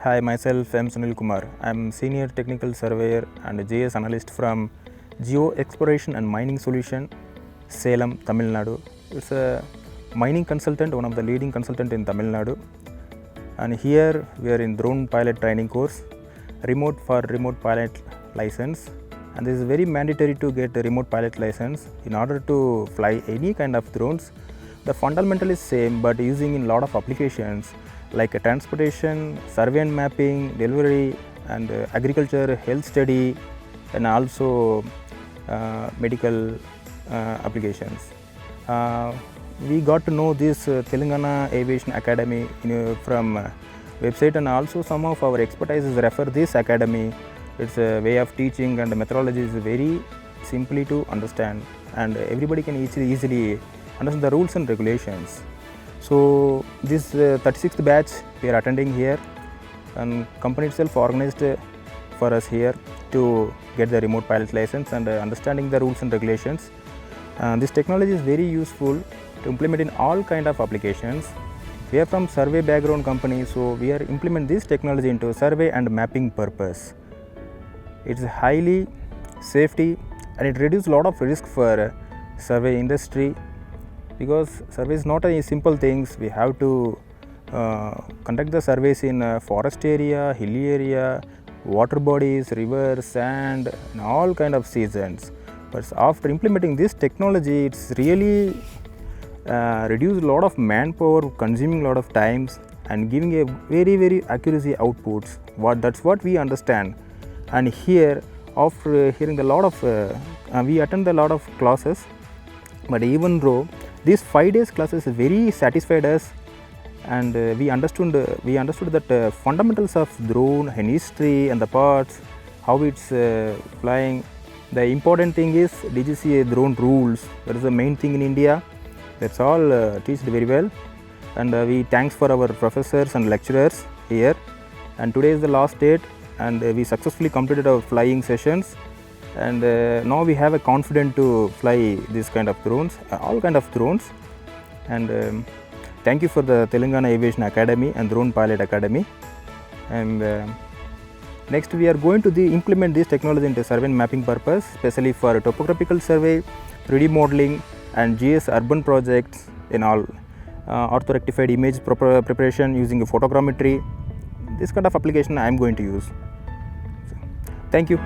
Hi, myself I'm Sunil Kumar. I'm Senior Technical Surveyor and GS Analyst from Geo Exploration and Mining Solution, Salem, Tamil Nadu. It's a mining consultant, one of the leading consultant in Tamil Nadu. And here we are in drone pilot training course, remote pilot license. And this is very mandatory to get a remote pilot license in order to fly any kind of drones. The fundamental is same, but using in lot of applications like transportation, survey and mapping, delivery, and agriculture, health study, and also medical applications. We got to know this Telangana Aviation Academy from website, and also some of our expertises refer this academy. Its way of teaching and the methodology is very simply to understand, and everybody can easily understand the rules and regulations. So this 36th batch we are attending here, and company itself organized for us here to get the remote pilot license and understanding the rules and regulations. This technology is very useful to implement in all kind of applications. We are from survey background company, so we are implement this technology into survey and mapping purpose. It's highly safety and it reduces a lot of risk for survey industry, because survey is not a simple things. We have to conduct the surveys in forest area, hilly area, water bodies, rivers, sand, and all kind of seasons. But after implementing this technology, it's really reduced a lot of manpower, consuming a lot of times, and giving a very accuracy outputs. That's what we understand. And here, after hearing a lot of, we attend a lot of classes, but even though these 5 days classes very satisfied us, and we understood that fundamentals of drone and history and the parts, how it's flying. The important thing is DGCA drone rules. That is the main thing in India. That's all teached very well, and we thanks for our professors and lecturers here. And today is the last date, and we successfully completed our flying sessions, and now we have a confidence to fly this kind of drones, all kind of drones. And thank you for the Telangana Aviation Academy and Drone Pilot Academy. And next we are going to implement this technology into survey and mapping purpose, especially for topographical survey, 3D modeling, and GS urban projects in all, orthorectified image preparation using photogrammetry. This kind of application I am going to use. Thank you.